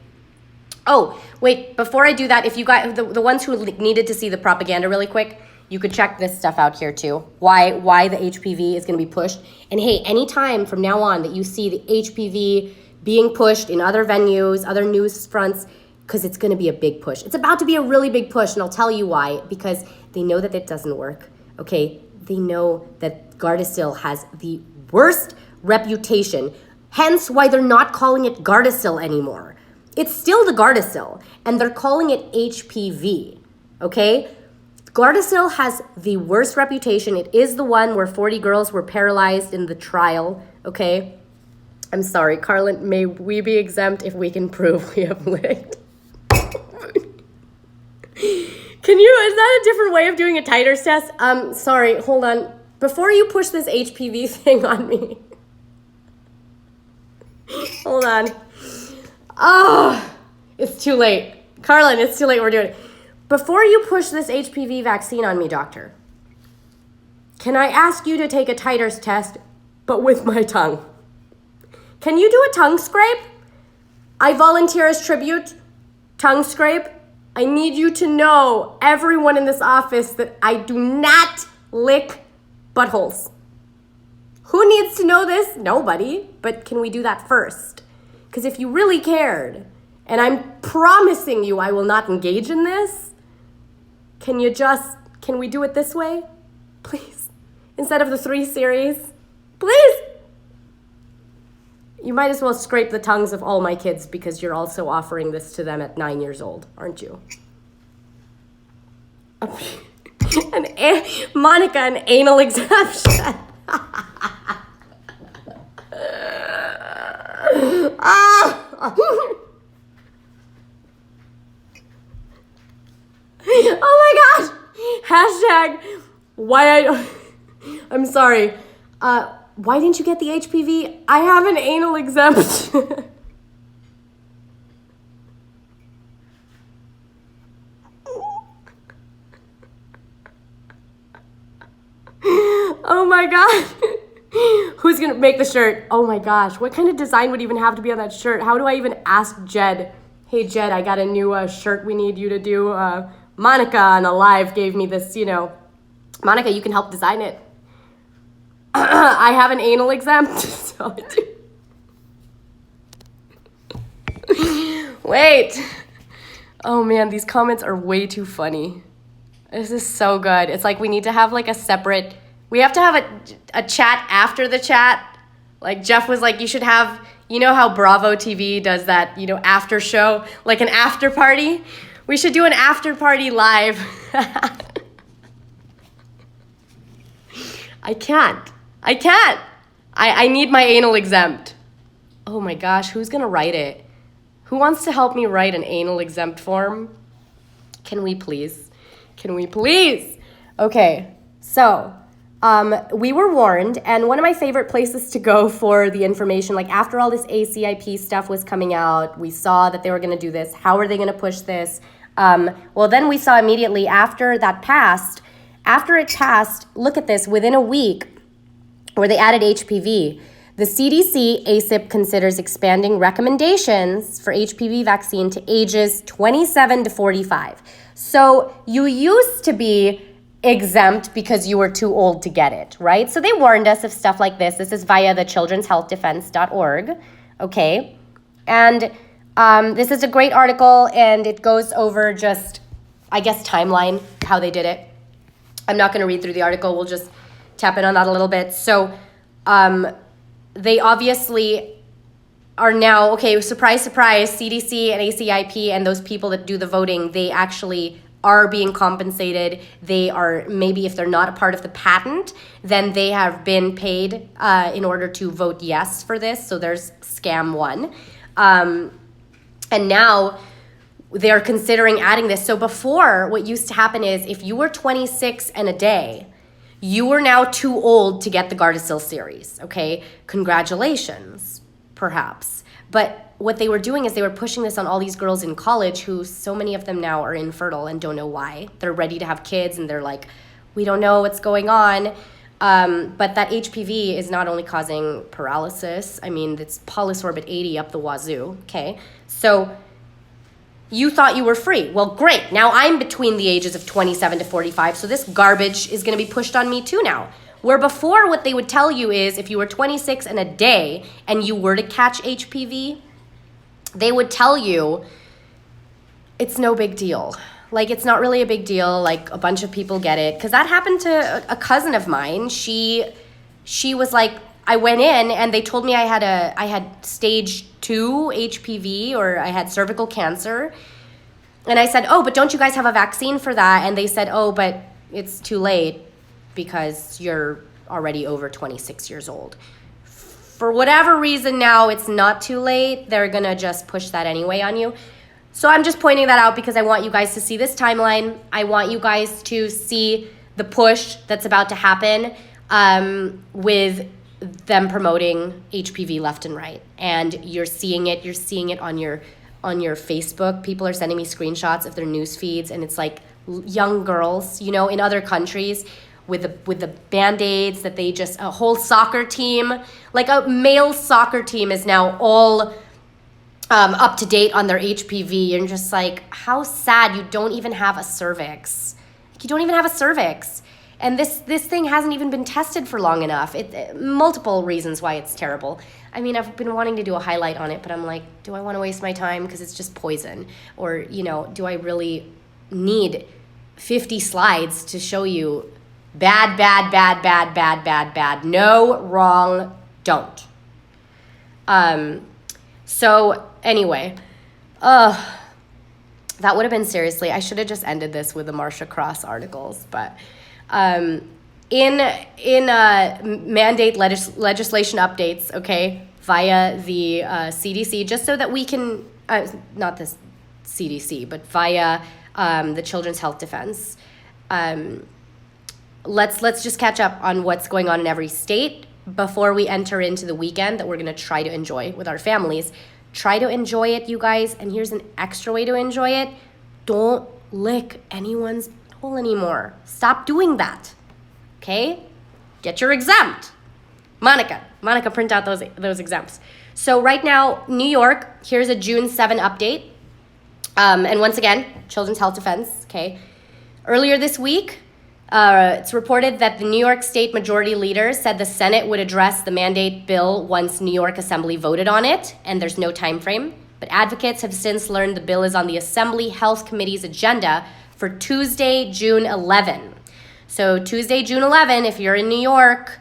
Oh, wait, before I do that, if you guys, the ones who needed to see the propaganda really quick, you could check this stuff out here too. Why the HPV is going to be pushed. And hey, anytime from now on that you see the HPV being pushed in other venues, other news fronts, because it's going to be a big push. It's about to be a really big push, and I'll tell you why. Because they know that it doesn't work, okay? They know that Gardasil has the worst reputation, hence why they're not calling it Gardasil anymore. It's still the Gardasil, and they're calling it HPV, okay? Gardasil has the worst reputation. It is the one where 40 girls were paralyzed in the trial, okay? I'm sorry, Carlin, may we be exempt if we can prove we have licked? Is that a different way of doing a titers test? Sorry, hold on. Before you push this HPV thing on me. Hold on. Oh, it's too late. Carlin, it's too late. We're doing it. Before you push this HPV vaccine on me, doctor, can I ask you to take a titers test, but with my tongue? Can you do a tongue scrape? I volunteer as tribute. Tongue scrape. I need you to know, everyone in this office, that I do not lick buttholes. Who needs to know this? Nobody. But can we do that first? Because if you really cared, and I'm promising you I will not engage in this, can we do it this way? Please. instead of the 3 series? Please. You might as well scrape the tongues of all my kids because you're also offering this to them at 9 years old, aren't you? Monica, an anal exemption. Oh my gosh! Hashtag I'm sorry. Why didn't you get the HPV? I have an anal exemption. Oh my god. Who's gonna make the shirt? Oh my gosh. What kind of design would even have to be on that shirt? How do I even ask Jed? Hey Jed, I got a new shirt we need you to do. Monica on a live gave me this, Monica, you can help design it. I have an anal exempt. So wait. Oh man, these comments are way too funny. This is so good. It's like we need to have like a separate, we have to have a chat after the chat. Like Jeff was like, you should have, you know how Bravo TV does that, after show, like an after party? We should do an after party live. I can't. I need my anal exempt. Oh my gosh, who's gonna write it? Who wants to help me write an anal exempt form? Can we please? Okay, so we were warned, and one of my favorite places to go for the information, like after all this ACIP stuff was coming out, we saw that they were gonna do this. How are they gonna push this? Well, then we saw immediately after it passed, look at this, within a week, where they added HPV, the CDC ACIP considers expanding recommendations for HPV vaccine to ages 27 to 45. So you used to be exempt because you were too old to get it, right? So they warned us of stuff like this. This is via the children'shealthdefense.org, okay? And this is a great article, and it goes over just, I guess, timeline, how they did it. I'm not going to read through the article. We'll just tap in on that a little bit. So they obviously are now, okay, surprise, surprise, CDC and ACIP and those people that do the voting, they actually are being compensated. They are, maybe if they're not a part of the patent, then they have been paid in order to vote yes for this. So there's scam one. And now they're considering adding this. So before, what used to happen is if you were 26 and a day, you were now too old to get the Gardasil series, okay? Congratulations, perhaps. But what they were doing is they were pushing this on all these girls in college who, so many of them now are infertile and don't know why. They're ready to have kids and they're like, we don't know what's going on. But that HPV is not only causing paralysis, I mean, it's polysorbate 80 up the wazoo, okay? So you thought you were free. Well, great. Now I'm between the ages of 27 to 45, so this garbage is going to be pushed on me too now. Where before what they would tell you is if you were 26 and a day and you were to catch HPV, they would tell you it's no big deal. Like, it's not really a big deal. Like, a bunch of people get it. Because that happened to a cousin of mine. She was like, I went in and they told me I had stage 2 HPV, or I had cervical cancer. And I said, oh, but don't you guys have a vaccine for that? And they said, oh, but it's too late because you're already over 26 years old. For whatever reason now, it's not too late. They're going to just push that anyway on you. So I'm just pointing that out because I want you guys to see this timeline. I want you guys to see the push that's about to happen with them promoting HPV left and right. And you're seeing it on your Facebook. People are sending me screenshots of their news feeds, and it's like young girls, in other countries with the Band-Aids that they just, a whole soccer team, like a male soccer team is now all up to date on their HPV. You're just like, how sad. You don't even have a cervix. You don't even have a cervix. And this thing hasn't even been tested for long enough. Multiple reasons why it's terrible. I mean, I've been wanting to do a highlight on it, but I'm like, do I want to waste my time? Because it's just poison. Or, do I really need 50 slides to show you Bad, bad, bad, bad, bad, bad, bad. No, wrong, don't. So anyway, that would have been seriously, I should have just ended this with the Marsha Cross articles, but in mandate legislation updates, okay, via the CDC, just so that we can, not the CDC, but via the Children's Health Defense. Let's just catch up on what's going on in every state before we enter into the weekend that we're going to try to enjoy with our families. Try to enjoy it, you guys. And here's an extra way to enjoy it. Don't lick anyone's hole anymore. Stop doing that. Okay? Get your exempt. Monica, print out those exempts. So right now, New York, here's a June 7 update. And once again, Children's Health Defense, okay? Earlier this week, it's reported that the New York State Majority Leader said the Senate would address the mandate bill once New York Assembly voted on it, and there's no time frame. But advocates have since learned the bill is on the Assembly Health Committee's agenda for Tuesday, June 11. So Tuesday, June 11, if you're in New York,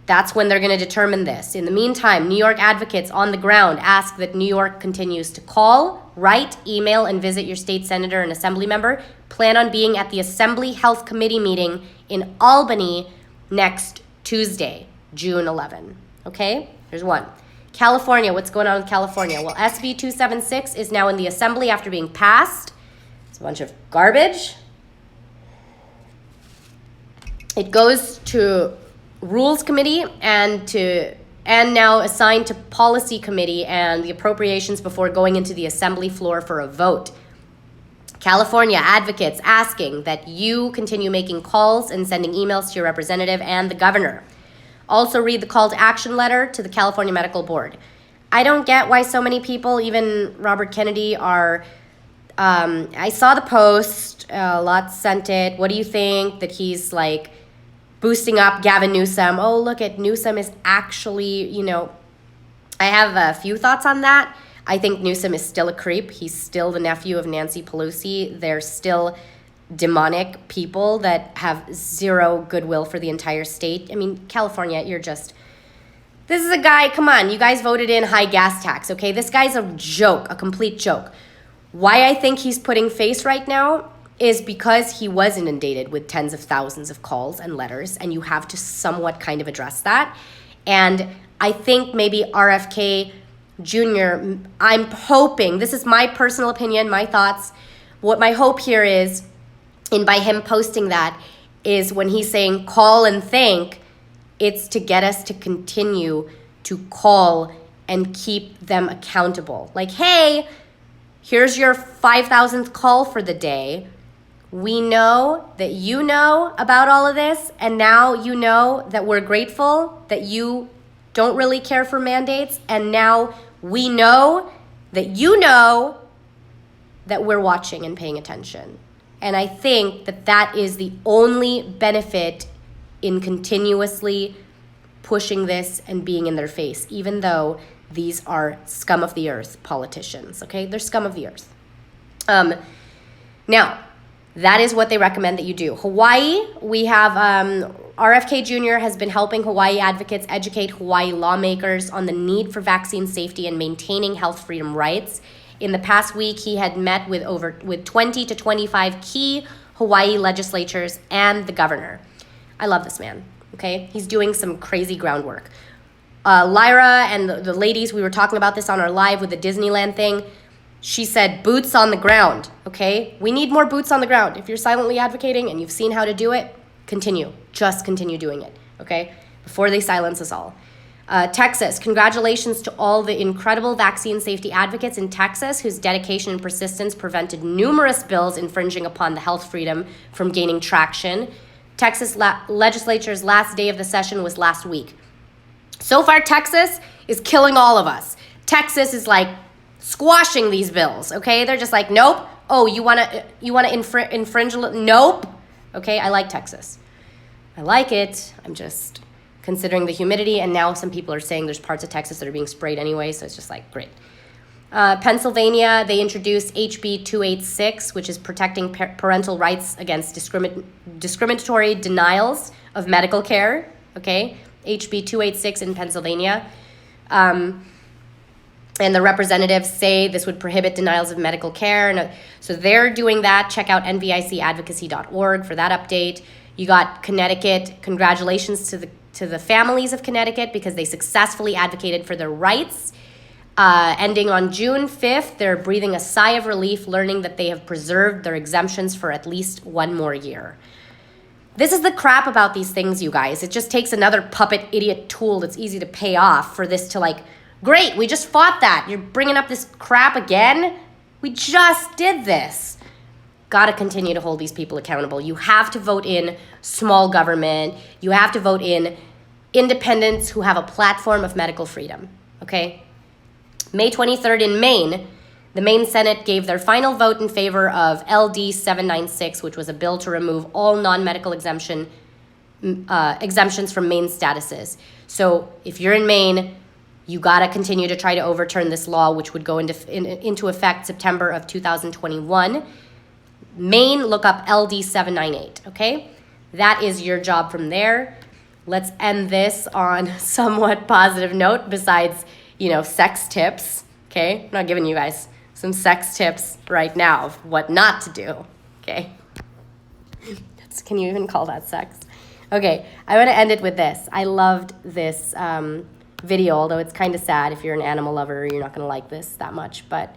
that's when they're going to determine this. In the meantime, New York advocates on the ground ask that New York continues to call, write, email, and visit your state senator and assembly member. Plan on being at the Assembly Health Committee meeting in Albany next Tuesday, June 11. Okay? Here's one. California, what's going on with California? Well, SB 276 is now in the Assembly after being passed. It's a bunch of garbage. It goes to Rules Committee and now assigned to Policy Committee and the appropriations before going into the Assembly floor for a vote. California advocates asking that you continue making calls and sending emails to your representative and the governor. Also read the call to action letter to the California Medical Board. I don't get why so many people, even Robert Kennedy, are... I saw the post, lots sent it. What do you think? That he's like boosting up Gavin Newsom. Oh, look at Newsom is actually, I have a few thoughts on that. I think Newsom is still a creep. He's still the nephew of Nancy Pelosi. They're still demonic people that have zero goodwill for the entire state. I mean, California, this is a guy, come on, you guys voted in high gas tax, okay? This guy's a joke, a complete joke. Why I think he's putting face right now is because he was inundated with tens of thousands of calls and letters, and you have to somewhat kind of address that. And I think maybe RFK Jr., I'm hoping, this is my personal opinion, my thoughts, what my hope here is, and by him posting that, is when he's saying call and think, it's to get us to continue to call and keep them accountable. Like, hey, here's your 5,000th call for the day. We know that you know about all of this, and now you know that we're grateful that you don't really care for mandates, and now we know that you know that we're watching and paying attention. And I think that that is the only benefit in continuously pushing this and being in their face, even though these are scum of the earth politicians, okay? They're scum of the earth. Now, that is what they recommend that you do. Hawaii, we have RFK Jr. has been helping Hawaii advocates educate Hawaii lawmakers on the need for vaccine safety and maintaining health freedom rights. In the past week, he had met with 20 to 25 key Hawaii legislatures and the governor. I love this man, okay? He's doing some crazy groundwork. Lyra and the ladies, we were talking about this on our live with the Disneyland thing. She said boots on the ground, okay? We need more boots on the ground. If you're silently advocating and you've seen how to do it, continue. Just continue doing it, okay? Before they silence us all. Texas, congratulations to all the incredible vaccine safety advocates in Texas whose dedication and persistence prevented numerous bills infringing upon the health freedom from gaining traction. Texas legislature's last day of the session was last week. So far, Texas is killing all of us. Texas is like squashing these bills, okay? They're just like, nope. Oh, you wanna infringe? Nope. Okay, I like Texas. I like it. I'm just considering the humidity, and now some people are saying there's parts of Texas that are being sprayed anyway, so it's just like, great. Pennsylvania, they introduced HB 286, which is protecting parental rights against discriminatory denials of medical care. Okay, HB 286 in Pennsylvania. And the representatives say this would prohibit denials of medical care. And so they're doing that. Check out nvicadvocacy.org for that update. You got Connecticut. Congratulations to the families of Connecticut because they successfully advocated for their rights. Ending on June 5th, they're breathing a sigh of relief, learning that they have preserved their exemptions for at least one more year. This is the crap about these things, you guys. It just takes another puppet idiot tool that's easy to pay off for this to great, we just fought that. You're bringing up this crap again? We just did this. Got to continue to hold these people accountable. You have to vote in small government. You have to vote in independents who have a platform of medical freedom, okay? May 23rd in Maine, the Maine Senate gave their final vote in favor of LD 796, which was a bill to remove all non-medical exemptions from Maine statuses. So if you're in Maine, you got to continue to try to overturn this law, which would go into effect September of 2021. Maine, look up LD 798, okay? That is your job from there. Let's end this on a somewhat positive note besides, sex tips, okay? I'm not giving you guys some sex tips right now of what not to do, okay? Can you even call that sex? Okay, I want to end it with this. I loved this video, although it's kind of sad. If you're an animal lover, you're not going to like this that much. But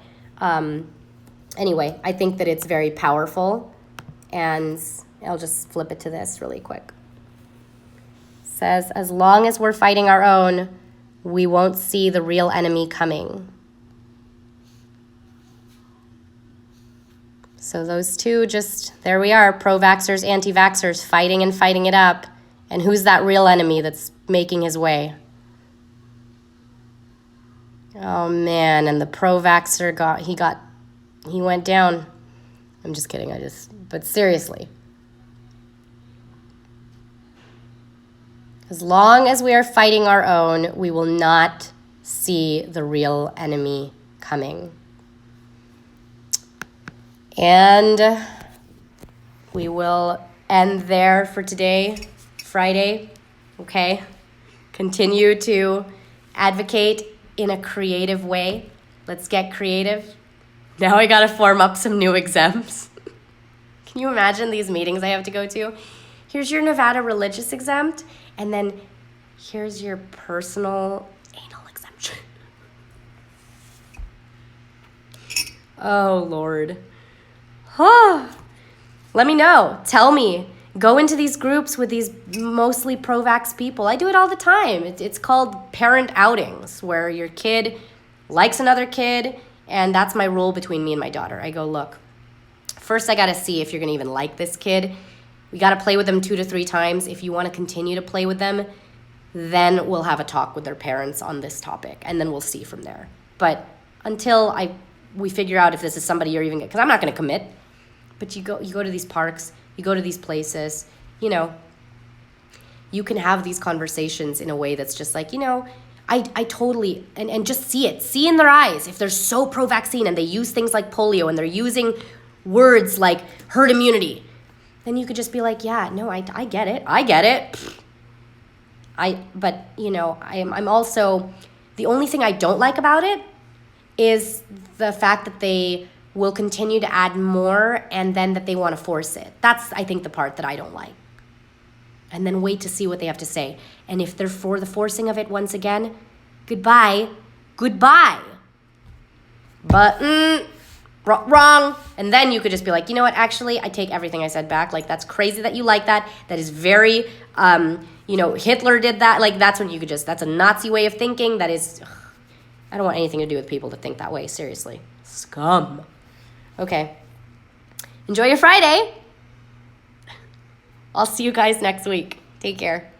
anyway, I think that it's very powerful. And I'll just flip it to this really quick. It says, as long as we're fighting our own, we won't see the real enemy coming. So those two there we are, pro-vaxxers, anti-vaxxers, fighting and fighting it up. And who's that real enemy that's making his way? Oh man, and the pro-vaxxer he went down. I'm just kidding, but seriously. As long as we are fighting our own, we will not see the real enemy coming. And we will end there for today, Friday, okay? Continue to advocate in a creative way. Let's get creative. Now I gotta form up some new exempts. Can you imagine these meetings I have to go to? Here's your Nevada religious exempt, and then here's your personal anal exemption. Oh, Lord. Let me know. Tell me. Go into these groups with these mostly pro-vax people. I do it all the time. It's called parent outings, where your kid likes another kid, and that's my rule between me and my daughter. I go, look, first I got to see if you're going to even like this kid. We got to play with them 2 to 3 times. If you want to continue to play with them, then we'll have a talk with their parents on this topic, and then we'll see from there. But until we figure out if this is somebody you're even, because I'm not going to commit. But you go to these parks, you go to these places, you can have these conversations in a way that's just like, I totally, and just see in their eyes if they're so pro-vaccine and they use things like polio and they're using words like herd immunity, then you could just be like, yeah, no, I get it. But I'm also, the only thing I don't like about it is the fact that they will continue to add more and then that they want to force it. That's, I think, the part that I don't like. And then wait to see what they have to say. And if they're for the forcing of it once again, goodbye. But, wrong. And then you could just be like, you know what, actually, I take everything I said back. That's crazy that you like that. That is very, Hitler did that. That's when you could that's a Nazi way of thinking. That is, I don't want anything to do with people that think that way, seriously. Scum. Okay. Enjoy your Friday. I'll see you guys next week. Take care.